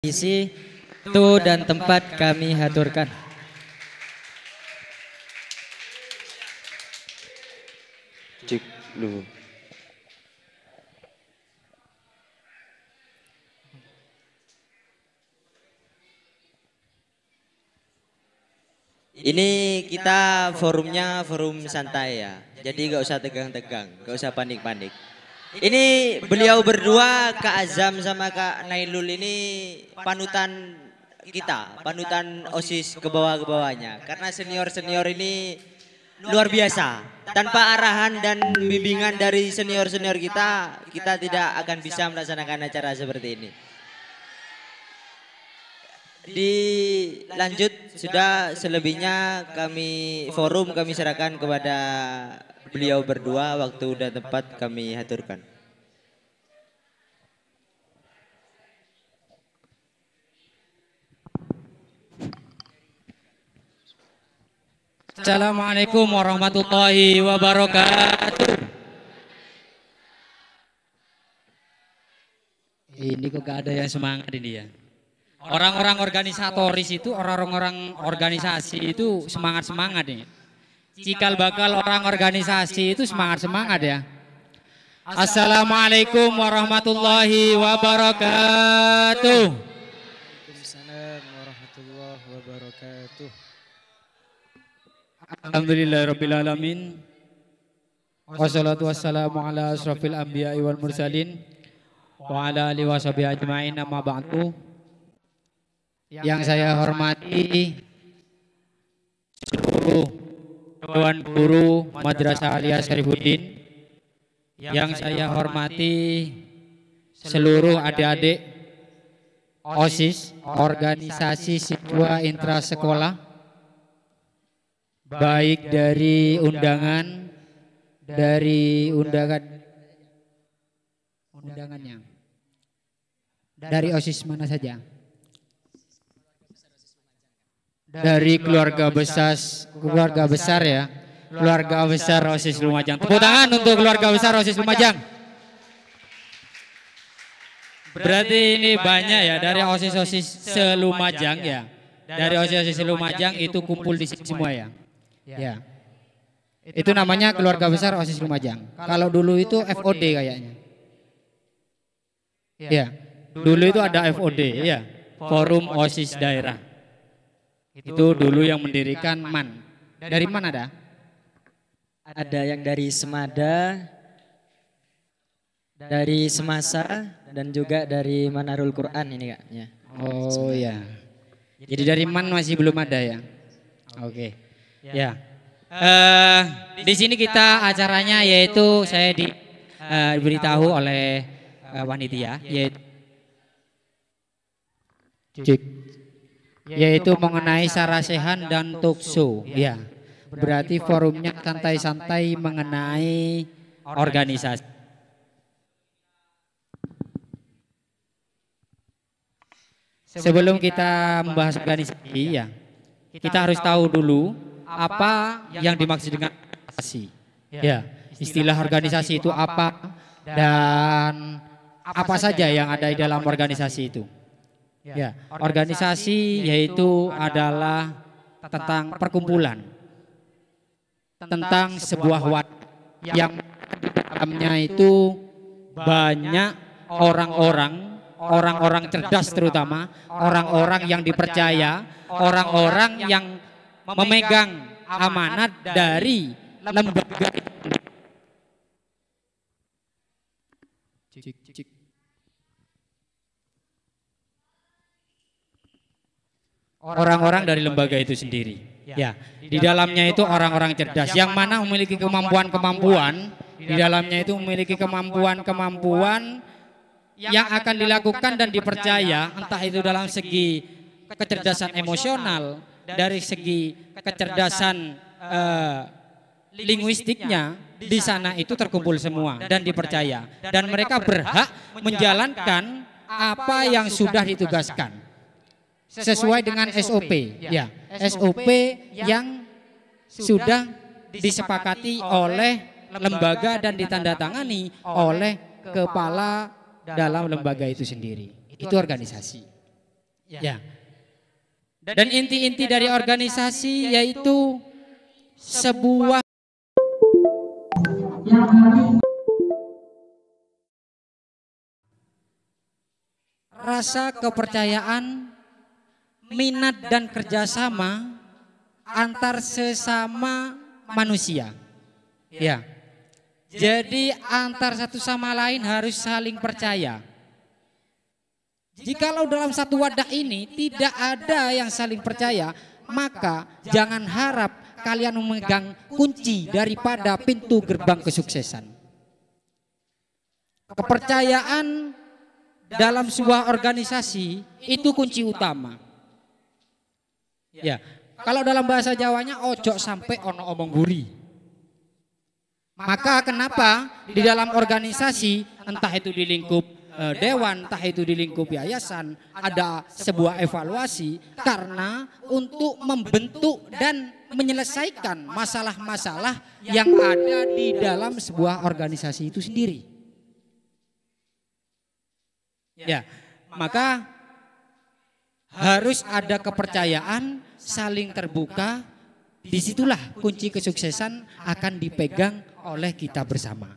Isi tu dan tempat kami haturkan. Cek dulu. Ini kita forumnya forum santai ya. Jadi gak usah tegang-tegang, gak usah panik-panik. Ini beliau berdua, Kak Azam sama Kak Nailul ini panutan kita, panutan OSIS ke bawah-bawahnya. Karena senior-senior ini luar biasa. Tanpa arahan dan bimbingan dari senior-senior kita tidak akan bisa melaksanakan acara seperti ini. Dilanjut sudah, selebihnya kami serahkan kepada beliau berdua, waktu dan tempat kami haturkan. Assalamualaikum warahmatullahi wabarakatuh. Ini kok gak ada yang semangat ini ya. Orang-orang organisatoris itu, orang-orang organisasi itu semangat-semangat nih. Cikal bakal orang organisasi itu semangat-semangat ya. Assalamualaikum warahmatullahi wabarakatuh. Waalaikumsalam warahmatullahi wabarakatuh. Alhamdulillahirabbil alamin. Wassalatu wassalamu ala asrofil anbiya'i wal mursalin wa ala alihi washabihi ajmain, amma ba'du. Yang saya hormati seluruh Dewan Guru Madrasah Aliyah Syarifuddin, yang saya hormati seluruh adik-adik OSIS, organisasi siswa intrasekolah, baik dari undangannya dari OSIS mana saja, dari keluarga besar ya, keluarga besar OSIS Lumajang. Tepuk tangan untuk keluarga besar OSIS Lumajang. Berarti ini banyak ya dari OSIS se-Lumajang ya. Dari OSIS Lumajang itu kumpul di sini semua ya. Ya. Itu namanya keluarga besar OSIS Lumajang. Kalau dulu itu FOD kayaknya. Ya. Dulu itu ada FOD ya. Forum OSIS Daerah. Itu dulu yang mendirikan MAN. Dari mana ada? Ada yang dari Semada, dari Semasa, dan juga dari Manarul Quran ini Kak. Ya. Oh ya. Jadi dari MAN masih belum ada ya. Oke. Ya. Di sini kita acaranya yaitu saya diberitahu oleh panitia yaitu mengenai sarasehan dan talkshow ya. Berarti forumnya santai-santai mengenai organisasi. Sebelum kita membahas organisasi ya, kita harus tahu dulu apa yang dimaksud dengan organisasi. Ya, istilah organisasi itu apa dan apa saja yang ada di dalam organisasi itu. Ya, organisasi yaitu adalah tentang perkumpulan, tentang sebuah wadah yang di dalamnya itu banyak orang-orang cerdas, terutama orang-orang yang dipercaya, orang-orang yang memegang amanat dari lembaga. Orang-orang dari lembaga itu sendiri. Ya, di dalamnya itu orang-orang cerdas yang mana memiliki kemampuan-kemampuan, di dalamnya itu memiliki kemampuan-kemampuan yang akan dilakukan dan dipercaya, entah itu dalam segi kecerdasan emosional, dari segi kecerdasan linguistiknya, di sana itu terkumpul semua dan dipercaya, dan mereka berhak menjalankan apa yang sudah ditugaskan sesuai dengan SOP ya, SOP yang sudah disepakati oleh lembaga dan ditandatangani oleh kepala dalam lembaga itu sendiri. Itu organisasi. Ya. Dan inti-inti dari organisasi yaitu sebuah rasa kepercayaan, minat dan kerjasama antar sesama manusia. Ya. Jadi antar satu sama lain harus saling percaya. Jikalau dalam satu wadah ini tidak ada yang saling percaya, maka jangan harap kalian memegang kunci daripada pintu gerbang kesuksesan. Kepercayaan dalam sebuah organisasi itu kunci utama. Ya, kalau dalam bahasa Jawanya ojo sampai ono omong buri. Maka kenapa di dalam organisasi, entah itu di lingkup dewan, entah itu di lingkup yayasan, ada sebuah evaluasi karena untuk membentuk dan menyelesaikan masalah-masalah yang ada di dalam sebuah organisasi itu sendiri. Ya, maka harus ada kepercayaan, saling terbuka. Disitulah kunci kesuksesan akan dipegang oleh kita bersama.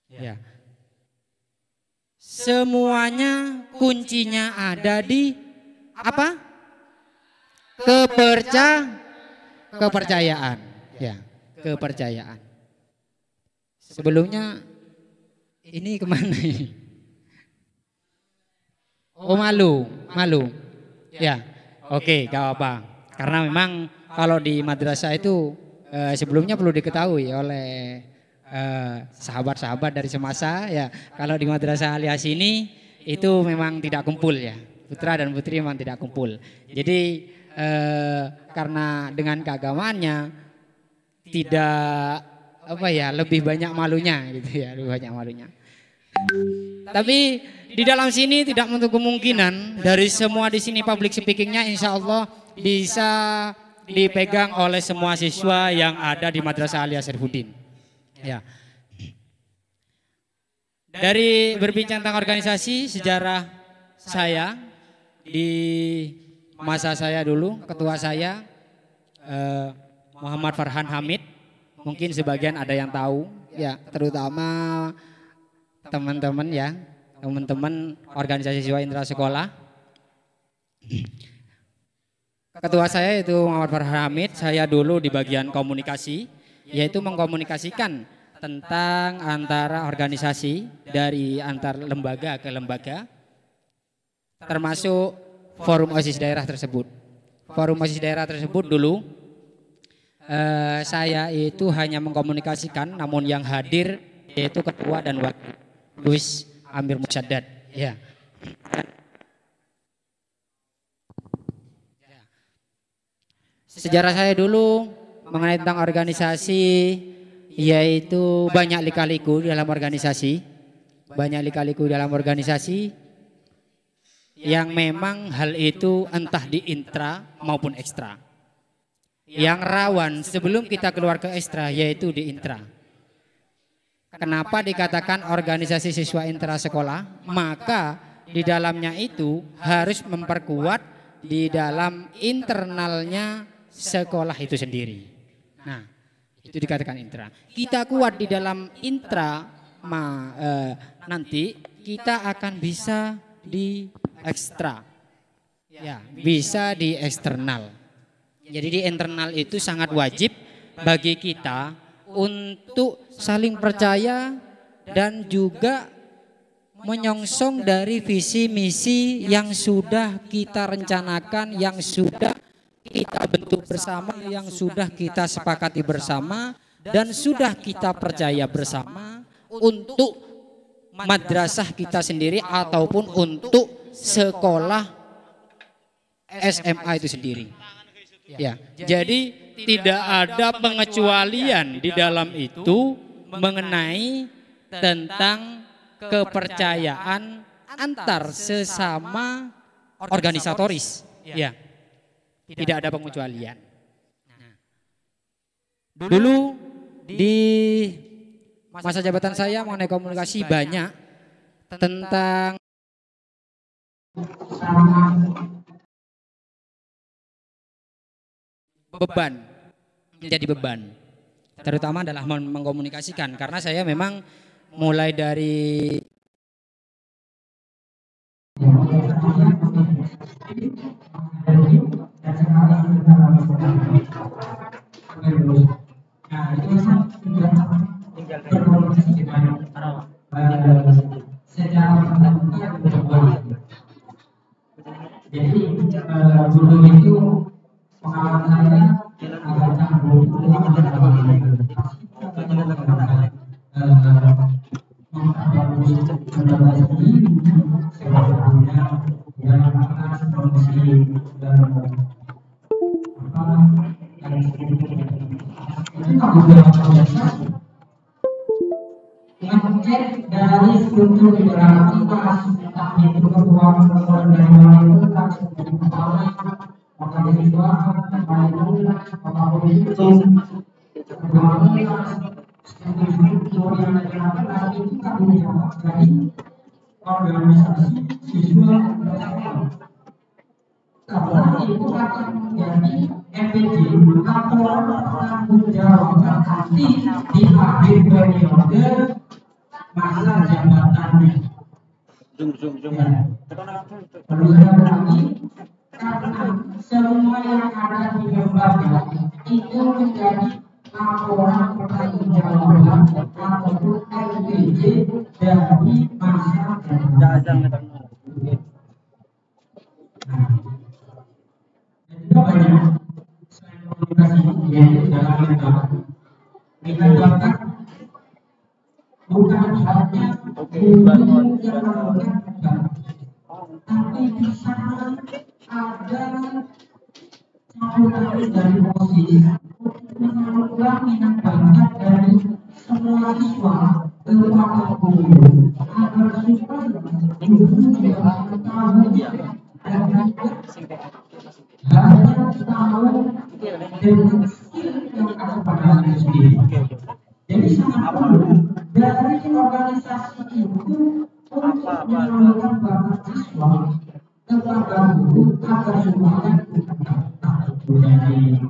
Ya. Semuanya kuncinya ada di apa? Kepercayaan. Ya, kepercayaan. Sebelumnya ini kemana ini? Oh, malu. Ya, oke, gak apa-apa. Karena memang kalau di madrasah itu sebelumnya perlu diketahui oleh sahabat-sahabat dari semasa ya, kalau di madrasah Alias ini itu memang tidak kumpul ya, putra dan putri memang tidak kumpul. Jadi karena dengan keagamaannya tidak lebih banyak malunya gitu ya, lebih banyak malunya. Tapi di dalam sini tidak menutup kemungkinan dari semua di sini public speakingnya insya Allah bisa dipegang oleh semua siswa yang ada di Madrasah Aliyah Syarifudin. Ya. Dari berbincang tentang organisasi, sejarah saya di masa saya dulu, ketua saya Muhammad Farhan Hamid, mungkin sebagian ada yang tahu, ya, terutama teman-teman organisasi siswa intra sekolah. Ketua saya itu Muhammad Farhan Hamid, saya dulu di bagian komunikasi, yaitu mengkomunikasikan tentang antara organisasi dari antar lembaga ke lembaga, termasuk forum OSIS daerah tersebut. Forum OSIS daerah tersebut dulu saya itu hanya mengkomunikasikan, namun yang hadir yaitu ketua dan wakil Gus Amir Musaddad. Ya. Sejarah saya dulu mengenai tentang organisasi, yaitu banyak lika-liku dalam organisasi, yang memang hal itu entah di intra maupun ekstra. Yang rawan sebelum kita keluar ke ekstra yaitu di intra. Kenapa dikatakan organisasi siswa intra sekolah? Maka di dalamnya itu harus memperkuat di dalam internalnya sekolah itu sendiri. Nah, itu dikatakan intra. Kita kuat di dalam intra, nanti kita akan bisa di ekstra. Ya, bisa di eksternal. Jadi di internal itu sangat wajib bagi kita untuk saling percaya dan juga menyongsong dari visi misi yang sudah kita rencanakan, yang sudah kita bentuk bersama, yang sudah kita sepakati bersama dan sudah kita percaya bersama untuk madrasah kita sendiri ataupun untuk sekolah SMA itu sendiri. Ya, jadi tidak ada pengecualian di dalam itu mengenai tentang kepercayaan antar sesama organisatoris. Ya. Tidak ada pengecualian. Dulu di masa jabatan saya mengenai komunikasi banyak tentang beban, menjadi beban. Terutama adalah mengkomunikasikan, karena saya memang mulai dari jadi dulu itu pengalaman saya agak canggung mengecek dari struktur hierarkitas entah itu ketua dan lain itu langsung dari kepala maka dari itu maka politik struktur yang dilakukan itu tanggung jawab dari organisasi siswa karena itu akan menjadi MPJ atau tanggung jawab nanti di akhir periode masa jabatannya. Perlu saya ulangi, karena semua yang ada di lembaga itu menjadi laporan pertanggungjawaban ataupun LPJ dari masa jabatan. Juga banyak selain komunikasi yaitu dalam lembaga. Lembaga bukan hanya guru yang melakukan tapi di sana ada campur dari posisi menurunkan minat bakat dari semua siswa terutama guru agar supaya guru juga mengetahui dan hanya tahu dengan skill yang ada pada diri sendiri. Jadi sangat perlu dari organisasi itu untuk menurunkan bakat siswa kepada guru agar supaya dari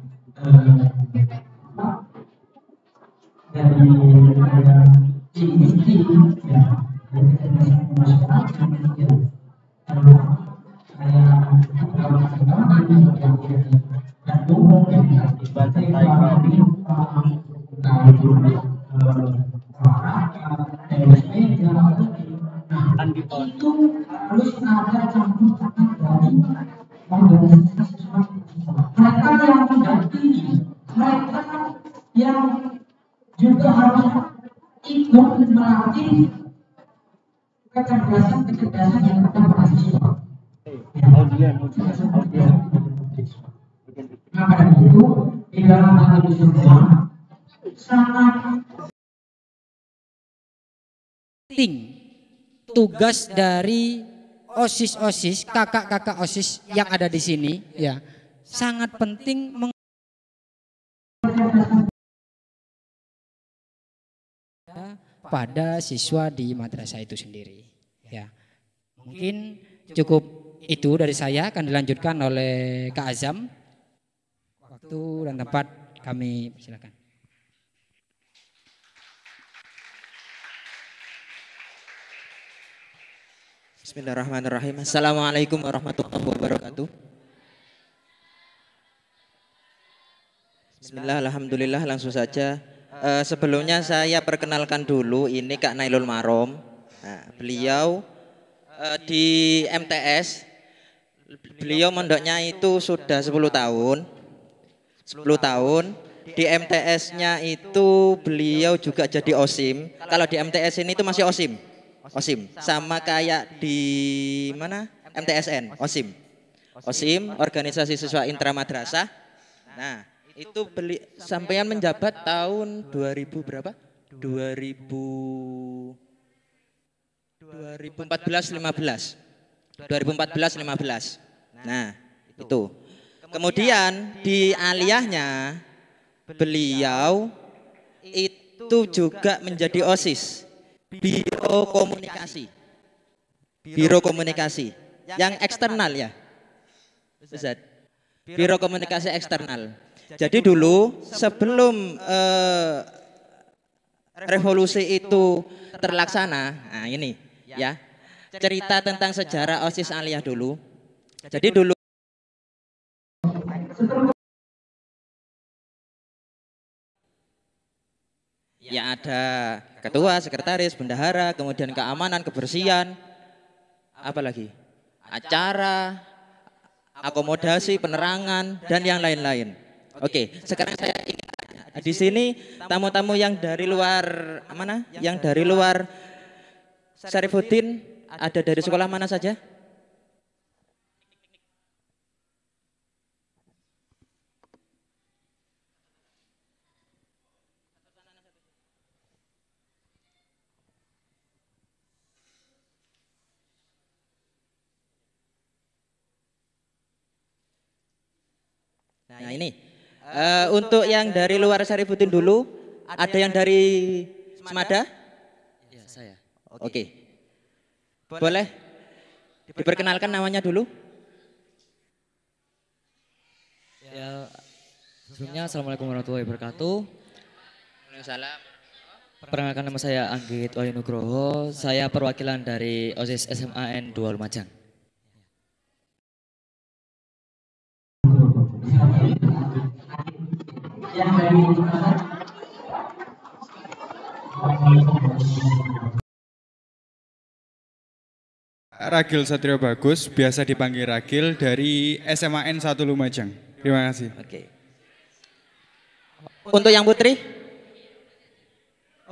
industri ya dari masyarakat ya dan umum yang dibaca itu harus ada campur tangan dari organisasi siswa. Mereka yang mendampingi, mereka yang juga harus ikut melatih kecerdasan yang ada pada siswa. Maka dari itu di dalam hal itu semua sangat penting tugas dari OSIS, kakak-kakak OSIS yang ada di sini ya. Sangat penting pada siswa di madrasah itu sendiri ya. Mungkin cukup itu dari saya, akan dilanjutkan oleh Kak Azam. Waktu dan tempat kami silakan. Bismillahirrahmanirrahim. Assalamualaikum warahmatullahi wabarakatuh. Bismillah, alhamdulillah, langsung saja. Sebelumnya saya perkenalkan dulu, ini Kak Nailul Marom. Nah, beliau di MTS, beliau mondoknya itu sudah 10 tahun. 10 tahun. Di MTS-nya itu beliau juga jadi OSIM. Kalau di MTS ini itu masih OSIM. OSIM sama kayak di mana? MTSN, OSIM. OSIM, organisasi siswa intra madrasah. Nah, itu sampean menjabat tahun 2000 berapa? 2014-15. Nah, itu. Kemudian di aliyahnya beliau itu juga menjadi OSIS. Biro komunikasi. yang eksternal ya. Ustaz. Biro Komunikasi Eksternal. Jadi dulu sebelum revolusi itu terlaksana, nah ini ya, cerita tentang sejarah OSIS Aliyah dulu. Jadi dulu ya ada ketua, sekretaris, bendahara, kemudian keamanan, kebersihan, apa lagi? Acara, akomodasi, penerangan, dan yang lain-lain. Oke, sekarang saya ingin tanya, di sini tamu-tamu yang dari luar mana? Yang dari luar Syarifuddin ada dari sekolah mana saja? Nah ini untuk yang dari luar Syarifuddin dulu, ada yang dari Semada? Ya, saya. Oke. Boleh diperkenalkan namanya dulu? Ya, sebelumnya Assalamualaikum warahmatullahi wabarakatuh. Waalaikumsalam. Perkenalkan nama saya Anggit Wahyu Nugroho. Saya perwakilan dari OSIS SMAN 2 Lumajang. Yang dari Ragil Satrio Bagus, biasa dipanggil Ragil dari SMAN 1 Lumajang. Terima kasih. Oke. Untuk yang putri?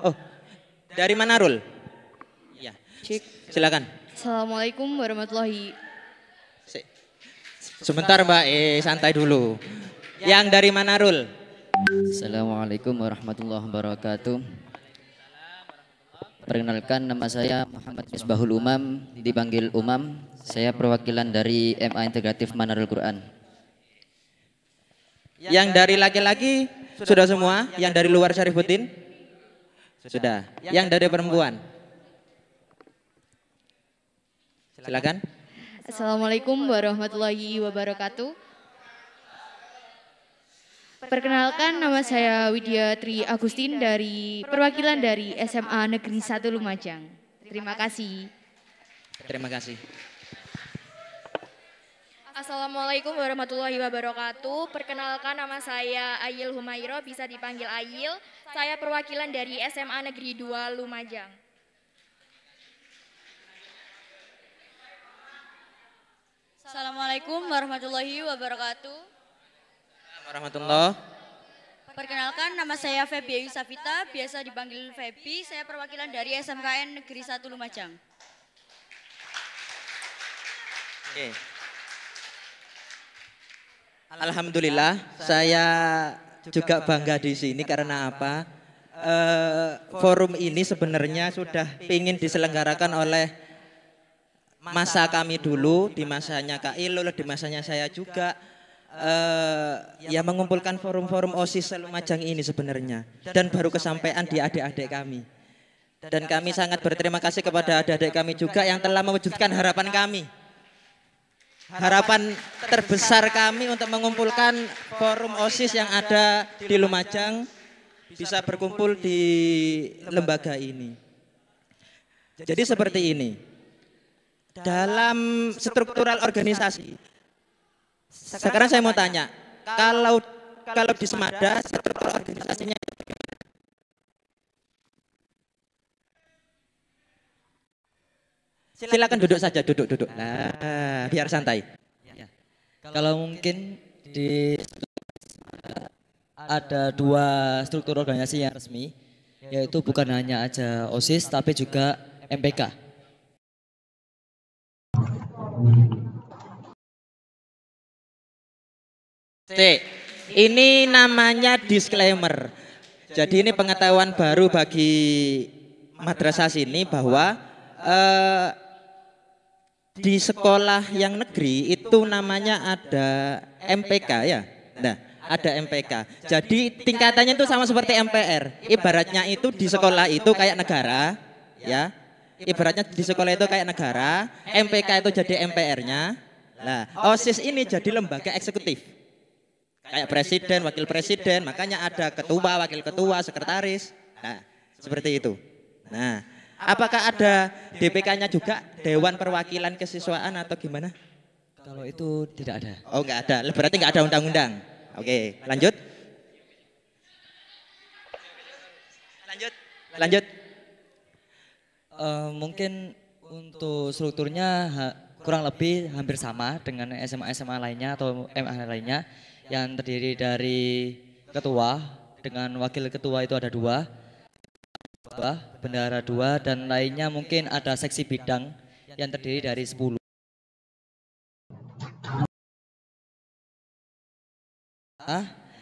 Oh, dari mana Rul? Ya, silakan. Assalamualaikum warahmatullahi. Sebentar Mbak, santai dulu. Yang dari mana Rul? Assalamualaikum warahmatullahi wabarakatuh. Perkenalkan nama saya Muhammad Misbahul Umam, dipanggil Umam. Saya perwakilan dari MA Integratif Manarul Quran. Yang dari laki-laki sudah semua? Yang dari luar Syarifuddin? Sudah. Yang dari perempuan? Silakan. Assalamualaikum warahmatullahi wabarakatuh. Perkenalkan nama saya Widya Tri Agustin dari perwakilan dari SMA Negeri 1 Lumajang. Terima kasih. Terima kasih. Assalamualaikum warahmatullahi wabarakatuh. Perkenalkan nama saya Ayil Humairo, bisa dipanggil Ayil. Saya perwakilan dari SMA Negeri 2 Lumajang. Assalamualaikum warahmatullahi wabarakatuh. Warahmatullah. Perkenalkan nama saya Febi Yusafita, biasa dipanggil Febi. Saya perwakilan dari SMKN Negeri 1 Lumajang. Oke. Alhamdulillah, saya juga bangga di sini karena apa? Forum ini sebenarnya sudah ingin diselenggarakan oleh masa kami dulu, di masanya Kak Ilul, di masanya saya juga. Ya mengumpulkan forum-forum OSIS Lumajang ini sebenarnya, dan baru kesampaian di adik-adik kami, dan kami sangat berterima kasih kepada adik-adik kami juga yang telah mewujudkan harapan kami, harapan terbesar kami untuk mengumpulkan forum OSIS yang ada di Lumajang bisa berkumpul di lembaga ini. Jadi seperti ini, dalam struktural organisasi. Sekarang saya mau tanya, kalau di Semada struktur organisasinya silakan duduk saja, duduk. Nah, biar santai. Ya. Kalau mungkin di ada dua struktur organisasi yang resmi, yaitu bukan hanya aja OSIS tapi juga MPK. Ini namanya disclaimer. Jadi ini pengetahuan baru bagi madrasah sini bahwa di sekolah yang negeri itu namanya ada MPK ya. Nah, ada MPK. Jadi tingkatannya itu sama seperti MPR. Ibaratnya itu di sekolah itu kayak negara ya. Ibaratnya di sekolah itu kayak negara, MPK itu jadi MPR-nya. Nah, OSIS ini jadi lembaga eksekutif. Kayak presiden, wakil presiden, makanya ada ketua, wakil ketua, sekretaris. Nah, seperti itu. Nah, apakah ada DPK-nya juga, Dewan Perwakilan Kesiswaan atau gimana? Kalau itu tidak ada. Oh, enggak ada. Berarti enggak ada undang-undang. Oke, lanjut. Lanjut. Mungkin untuk strukturnya kurang lebih hampir sama dengan SMA lainnya atau MA lainnya yang terdiri dari ketua dengan wakil ketua itu ada 2, bendahara 2 dan lainnya mungkin ada seksi bidang yang terdiri dari 10.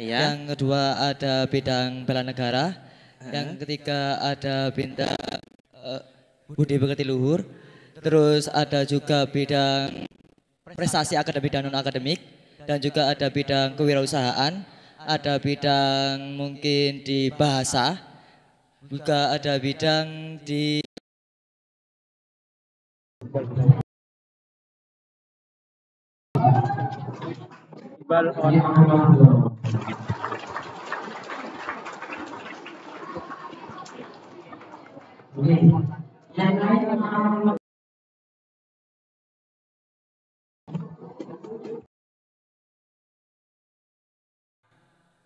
Iya. Yang kedua ada bidang bela negara, yang ketiga ada bidang budi pekerti luhur, terus ada juga bidang prestasi akademik dan non akademik, dan juga ada bidang kewirausahaan, ada bidang mungkin di bahasa, juga ada bidang di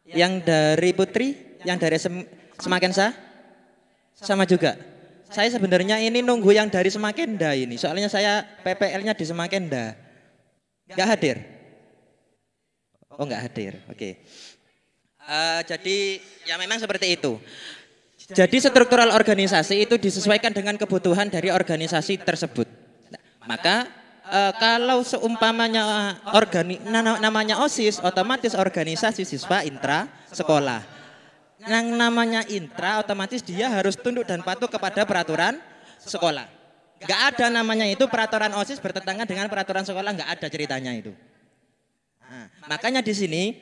Yang dari Putri, yang dari Semakensa, sama juga. Saya sebenarnya ini nunggu yang dari Semakenda ini, soalnya saya PPL-nya di Semakenda. Enggak hadir? Oh, enggak hadir. Oke. Jadi ya memang seperti itu. Jadi struktural organisasi itu disesuaikan dengan kebutuhan dari organisasi tersebut. Nah, maka kalau seumpamanya namanya OSIS, otomatis organisasi siswa intra sekolah. Yang namanya intra otomatis dia harus tunduk dan patuh kepada peraturan sekolah. Enggak ada namanya itu peraturan OSIS bertentangan dengan peraturan sekolah, enggak ada ceritanya itu. Nah, makanya di sini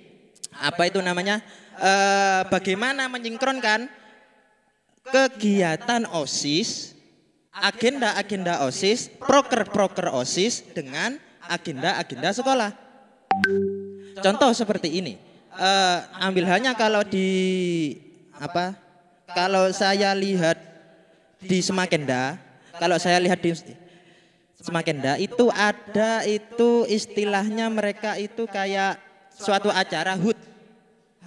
apa itu namanya bagaimana menyinkronkan kegiatan OSIS, agenda-agenda OSIS, proker-proker OSIS dengan agenda-agenda sekolah. Contoh seperti ini, ambil hanya kalau kalau saya lihat di Semakenda, itu ada itu istilahnya mereka itu kayak suatu acara HUT,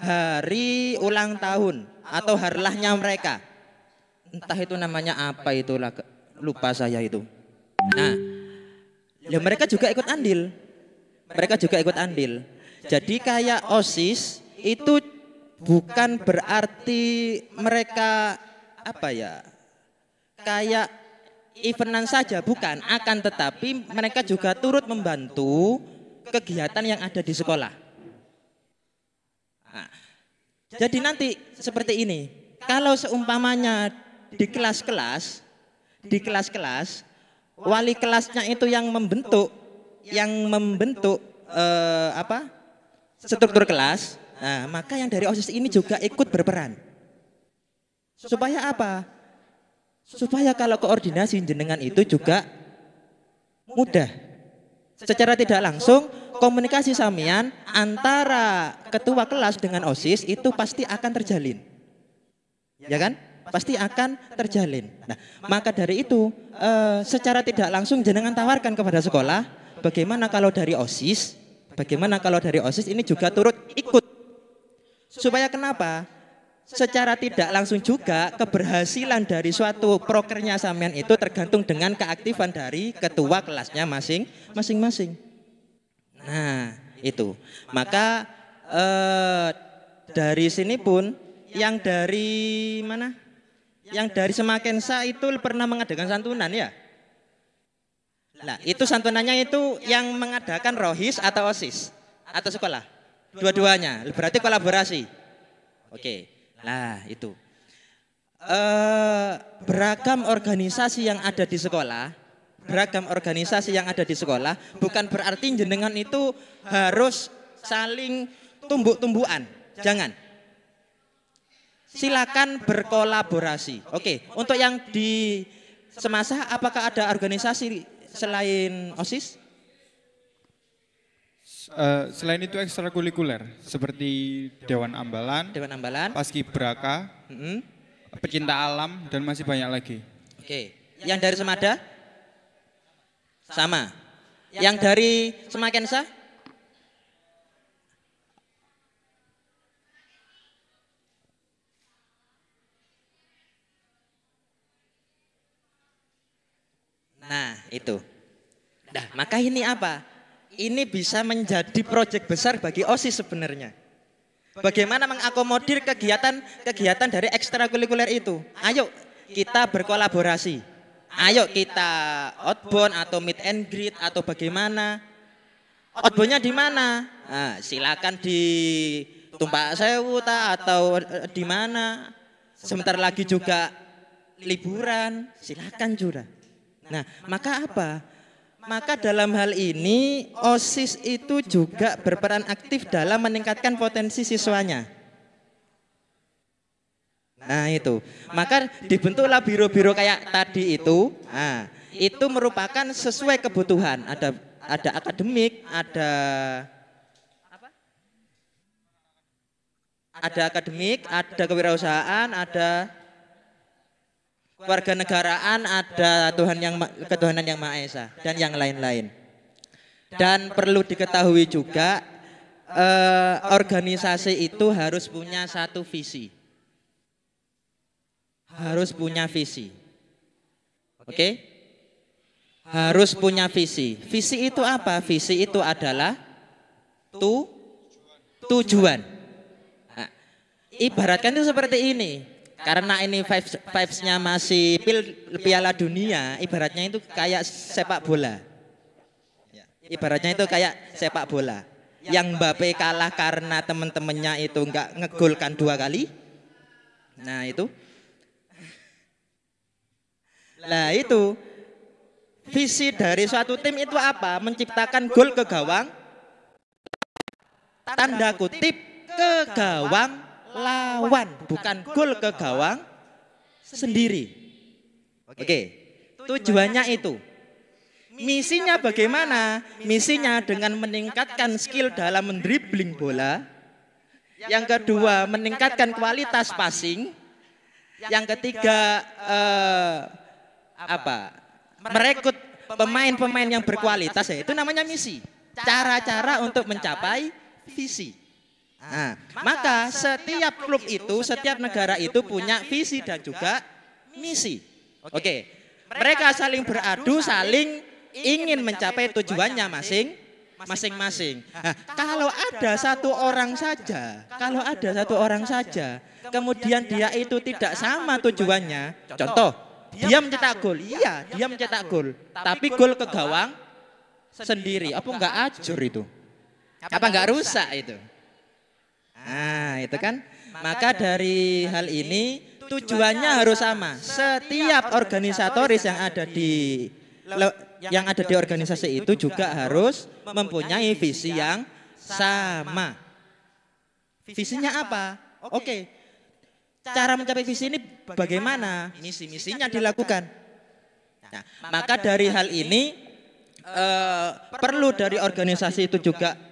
hari ulang tahun atau harlahnya mereka. Entah itu namanya apa itulah, lupa saya itu. Nah, ya mereka juga ikut andil. Jadi kayak OSIS itu bukan berarti mereka kayak eventan saja, bukan. Akan tetapi mereka juga turut membantu kegiatan yang ada di sekolah. Nah, jadi nanti seperti ini, kalau seumpamanya di kelas-kelas, wali kelasnya itu yang membentuk struktur kelas, nah, maka yang dari OSIS ini juga ikut berperan. Supaya apa? Supaya kalau koordinasi jenengan itu juga mudah. Secara tidak langsung komunikasi samian antara ketua kelas dengan OSIS itu pasti akan terjalin. Ya kan? Pasti akan terjalin. Nah, maka dari itu secara tidak langsung jenengan tawarkan kepada sekolah, bagaimana kalau dari OSIS ini juga turut ikut. Supaya kenapa? Secara tidak langsung juga keberhasilan dari suatu prokernya samian itu tergantung dengan keaktifan dari ketua kelasnya masing-masing. Nah, itu. Maka dari sini pun yang dari mana? Yang dari Semakensa itu pernah mengadakan santunan ya? Nah, itu santunannya itu yang mengadakan Rohis atau OSIS atau sekolah? Dua-duanya, berarti kolaborasi. Oke, nah itu. Beragam organisasi yang ada di sekolah, bukan berarti jenengan itu harus saling tumbuk-tumbukan, jangan. Silakan berkolaborasi. Oke, untuk yang di semasa apakah ada organisasi selain OSIS? Selain itu ekstrakurikuler seperti Dewan Ambalan, Paskibraka, Pecinta Alam dan masih banyak lagi. Oke, yang dari Semada? Sama. Yang dari Semakensa? Nah, itu. Nah, maka ini apa? Ini bisa menjadi proyek besar bagi OSIS sebenarnya. Bagaimana mengakomodir kegiatan dari ekstrakurikuler itu? Ayo kita berkolaborasi. Ayo kita outbound atau meet and greet atau bagaimana? Outboundnya di mana? Nah, silakan di Tumpak Sewu atau di mana? Sebentar lagi juga liburan, silakan juga. Nah, maka apa? Maka dalam hal ini OSIS itu juga berperan aktif dalam meningkatkan potensi siswanya. Nah itu, maka dibentuklah biro-biro kayak tadi itu. Nah, itu merupakan sesuai kebutuhan. Ada akademik, ada akademik, ada kewirausahaan, ada kewarganegaraan, ada ketuhanan yang Maha Esa dan yang lain-lain. Dan perlu diketahui juga organisasi itu harus punya satu visi. Harus punya visi. Oke? Harus punya visi. Visi itu apa? Visi itu adalah tujuan. Nah, ibaratkan itu seperti ini. Karena ini vibes-nya masih Piala Dunia, ibaratnya itu kayak sepak bola. Ibaratnya itu kayak sepak bola. Yang Mbappe kalah karena teman-temannya itu enggak ngegolkan 2 kali. Nah itu. Nah itu. Visi dari suatu tim itu apa? Menciptakan gol ke gawang. Tanda kutip ke gawang lawan, bukan gol ke gawang sendiri. Oke, tujuannya itu. Misinya bagaimana? Misinya dengan meningkatkan skill dalam mendribling bola. Yang kedua, meningkatkan kualitas passing. Yang ketiga, merekrut pemain-pemain yang berkualitas, ya itu namanya misi. Cara-cara untuk mencapai visi. Nah, maka setiap klub itu, setiap negara itu punya visi dan juga misi. Oke, mereka saling beradu, saling ingin mencapai tujuannya masing-masing. Nah, kalau ada satu orang saja, kemudian dia itu tidak sama tujuannya. Contoh, dia mencetak gol, iya, dia mencetak gol, tapi gol ke gawang sendiri. Apa enggak ajur itu? Apa enggak rusak itu? Nah itu kan, maka dari hal ini tujuannya harus sama. Setiap organisatoris yang ada di organisasi itu juga harus mempunyai visi yang sama. Visinya apa? Oke, cara mencapai visi ini bagaimana? Misi-misinya dilakukan. Nah, maka dari hal ini perlu dari organisasi itu juga.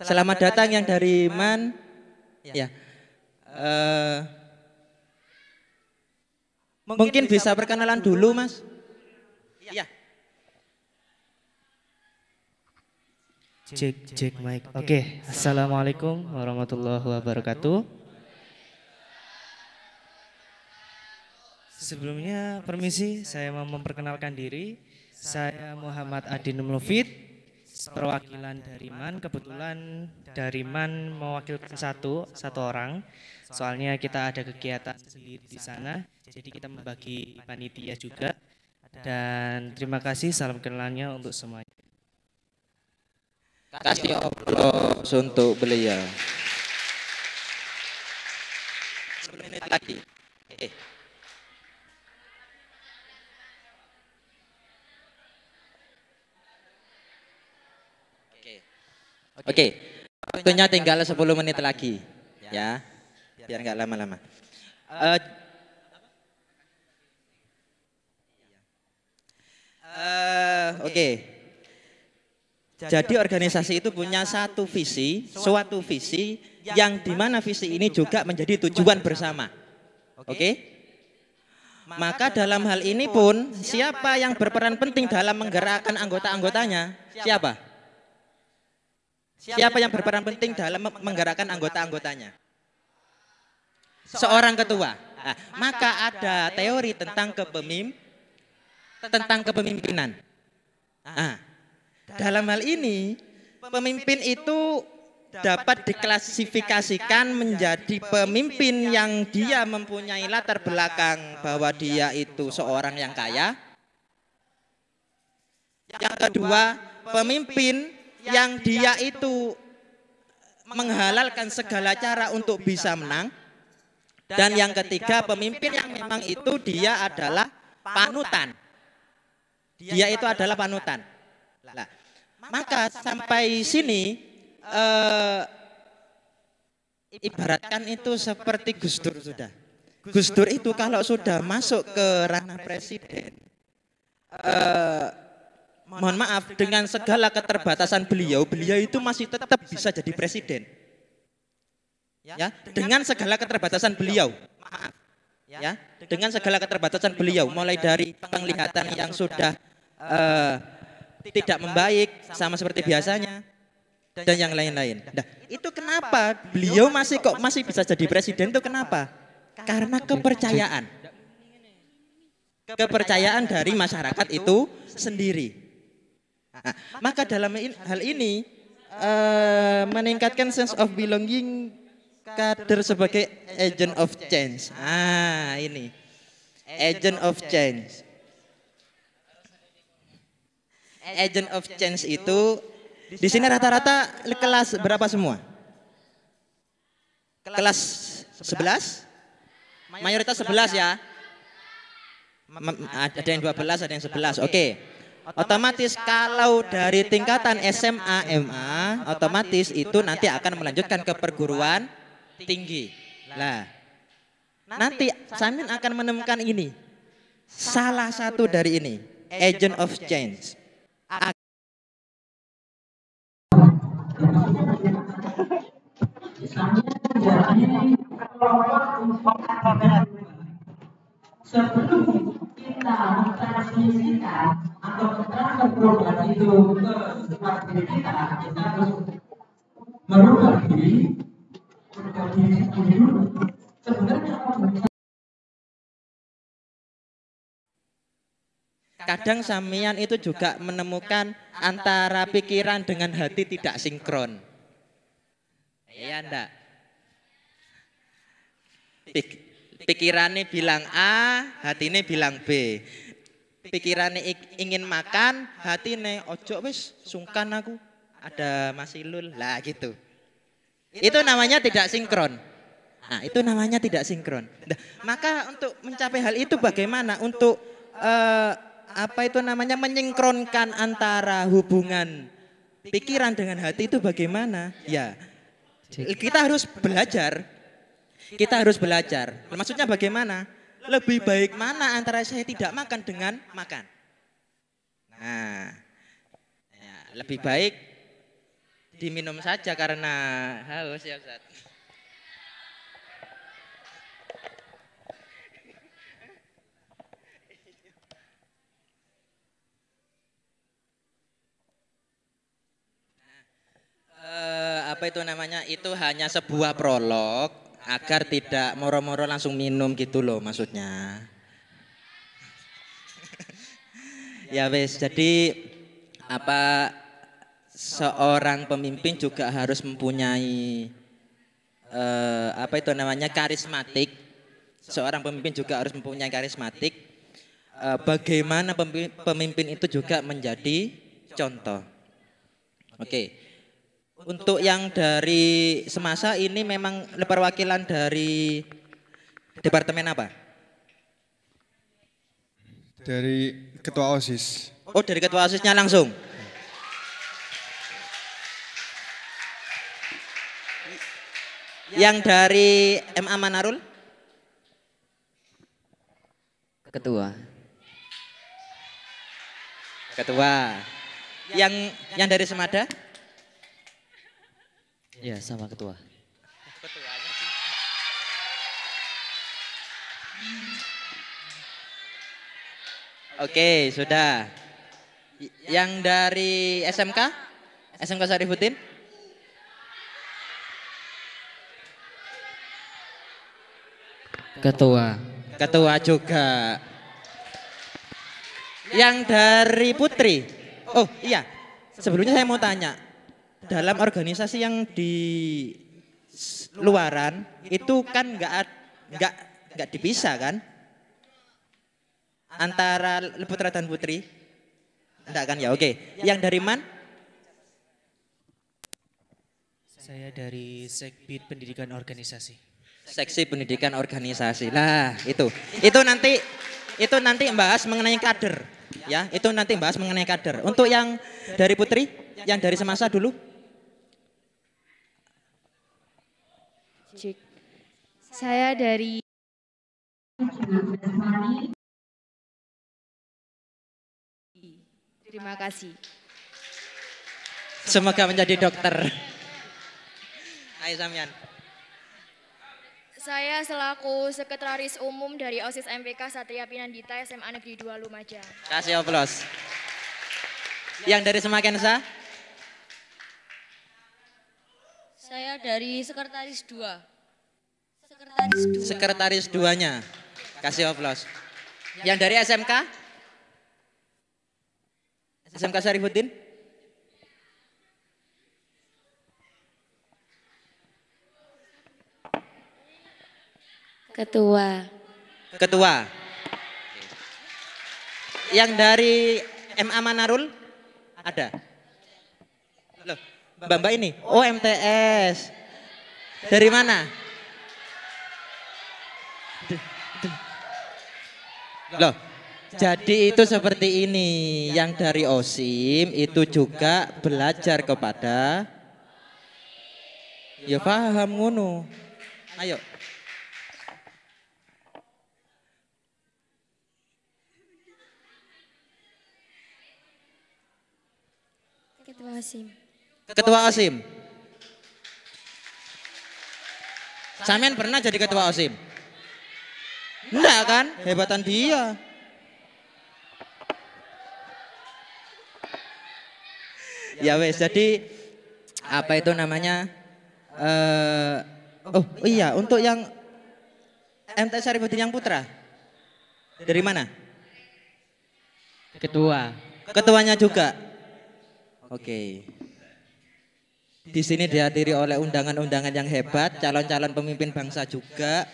Selamat datang yang dari Man. Ya. Mungkin bisa perkenalan dulu, Mas. Iya. Cek mic. Oke. Assalamualaikum warahmatullahi wabarakatuh. Sebelumnya permisi, saya mau memperkenalkan diri. Saya Muhammad Adinul Mufid. Perwakilan dari MAN, kebetulan dari MAN mewakilkan satu orang. Soalnya kita ada kegiatan sendiri di sana, jadi kita membagi panitia juga. Dan terima kasih, salam kenalannya untuk semuanya. Kasih aplaus untuk beliau. 10 menit lagi. Oke, waktunya tinggal 10 menit lagi, ya, biar nggak lama-lama. Oke. Jadi organisasi itu punya suatu visi yang dimana visi ini juga menjadi tujuan bersama. Oke? Maka dalam hal ini pun siapa yang berperan penting dalam menggerakkan anggota-anggotanya? Siapa? Siapa yang berperan penting dalam menggerakkan anggota-anggotanya? Seorang ketua. Nah, maka ada teori tentang kepemimpinan. Nah, dalam hal ini pemimpin itu dapat diklasifikasikan menjadi pemimpin yang dia mempunyai latar belakang bahwa dia itu seorang yang kaya. Yang kedua, pemimpin yang dia itu menghalalkan segala cara untuk bisa menang. Dan yang ketiga, pemimpin yang memang itu dia adalah panutan. Dia itu adalah panutan. Nah, maka sampai sini ibaratkan itu seperti Gus Dur sudah. Gus Dur itu kalau sudah masuk ke ranah presiden, mohon maaf dengan segala keterbatasan beliau itu masih tetap bisa jadi presiden. Ya, dengan segala keterbatasan beliau. Maaf. Ya, dengan segala keterbatasan beliau mulai dari penglihatan yang sudah tidak membaik sama seperti biasanya dan yang lain-lain. Nah, itu kenapa beliau masih bisa jadi presiden itu kenapa? Karena kepercayaan. Kepercayaan dari masyarakat itu sendiri. Nah, maka dalam hal ini meningkatkan sense of belonging kader sebagai agent of change. Ini agent of change. Agent of change itu di sini rata-rata kelas berapa semua? Kelas 11? Mayoritas 11 ya. Ada yang 12, ada yang 11. Oke. Otomatis kalau dari tingkatan SMA, MA, otomatis itu nanti akan melanjutkan ke perguruan tinggi. Nah, nanti Samin akan menemukan ini. Salah satu dari ini, agent of change. Sebelum kita mentransmisikan atau mentransfer program itu ke tempat diri kita harus merubah diri dulu. Sebenarnya kadang Samian itu juga menemukan antara pikiran dengan hati tidak sinkron. Iya enggak? Pikirannya bilang A, hatinya bilang B. Pikirannya ingin makan, hatinya ojo wis sungkan aku, ada masilul lah gitu. Itu namanya tidak sinkron. Nah, itu namanya tidak sinkron. Nah, maka untuk mencapai hal itu bagaimana? Untuk menyingkronkan antara hubungan pikiran dengan hati itu bagaimana? Ya, kita harus belajar. Kita harus belajar. Maksudnya bagaimana? Lebih baik mana antara saya tidak makan dengan makan? Nah, ya, lebih baik diminum saja karena haus ya Ustaz. Itu hanya sebuah prolog agar tidak moro-moro langsung minum gitu loh maksudnya. Ya wes, jadi seorang pemimpin juga harus mempunyai karismatik. Seorang pemimpin juga harus mempunyai karismatik. Bagaimana pemimpin itu juga menjadi contoh. Oke. Untuk yang dari semasa ini memang perwakilan dari departemen apa? Dari ketua OSIS. Oh, dari ketua OSISnya langsung. Yang dari MA Manarul? Ketua. Ketua. Yang dari Semada? Ya, sama ketua. Oke, sudah. Yang dari SMK? SMK Syarifuddin? Ketua. Ketua juga. Yang dari Putri? Oh iya, sebelumnya saya mau tanya. Dalam organisasi yang di luaran itu kan nggak dipisah kan? Antara putra dan putri? Enggak kan ya, oke. Yang dari Man? Saya dari Sekbid Pendidikan Organisasi. Seksi Pendidikan Organisasi. Nah, itu. Itu nanti bahas mengenai kader, ya. Itu nanti bahas mengenai kader. Untuk yang dari Putri, yang dari Semasa dulu. Cik. Saya dari Terima kasih. Semoga menjadi dokter. Ayo Samyan. Saya selaku Sekretaris Umum dari OSIS MPK Satria Pinandita SMA Negeri 2 Lumajang. Kasih aplaus. Yang dari Semakensa? Saya dari Sekretaris 2. Sekretaris 2-nya. Kasih aplaus. Yang dari SMK? SMK Syarifuddin? Ketua. Ketua. Yang dari MA Manarul? Ada? Loh, Mbak ini? Oh MTS. Dari mana? Loh, jadi itu seperti ini. Yang dari OSIM itu juga belajar kepada, ya paham ngono. Ayo. Ketua OSIM. Ketua OSIM. Sampean pernah jadi ketua OSIM? Enggak kan? Hebatan dia. Ya wes, jadi apa itu namanya? Oh iya, untuk yang MTS Syarifuddin yang putra. Dari mana? Ketua. Ketuanya juga. Oke. Di sini dihadiri oleh undangan-undangan yang hebat, calon-calon pemimpin bangsa juga.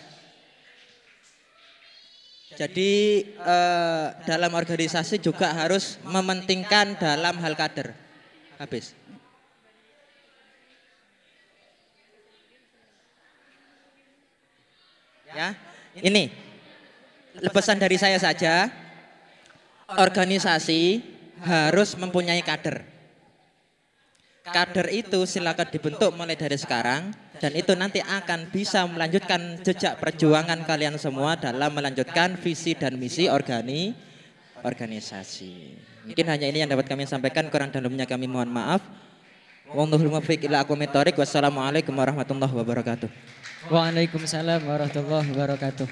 Jadi dalam organisasi juga harus mementingkan dalam hal kader. Habis. Ya, ini pesan dari saya saja. Organisasi harus mempunyai kader. Kader itu silakan dibentuk mulai dari sekarang dan itu nanti akan bisa melanjutkan jejak perjuangan kalian semua dalam melanjutkan visi dan misi organisasi. Mungkin hanya ini yang dapat kami sampaikan, kurang dan lebihnya kami mohon maaf. Wallahul muwaffiq ila aqwamit thoriq. Wassalamualaikum warahmatullahi wabarakatuh. Waalaikumsalam warahmatullahi wabarakatuh.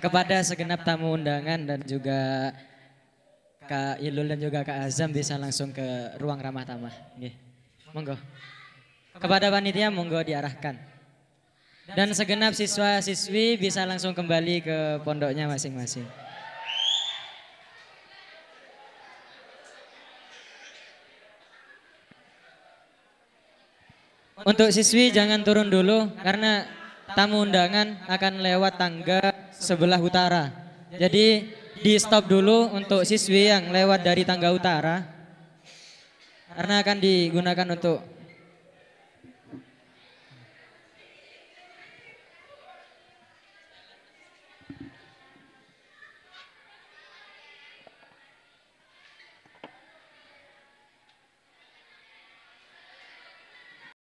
Kepada segenap tamu undangan dan juga Kak Ilul dan juga Kak Azam bisa langsung ke ruang ramah tamah. Monggo. Kepada panitia monggo diarahkan. Dan segenap siswa-siswi bisa langsung kembali ke pondoknya masing-masing. Untuk siswi jangan turun dulu karena tamu undangan akan lewat tangga sebelah utara. Jadi di stop dulu untuk siswi yang lewat dari tangga utara karena akan digunakan untuk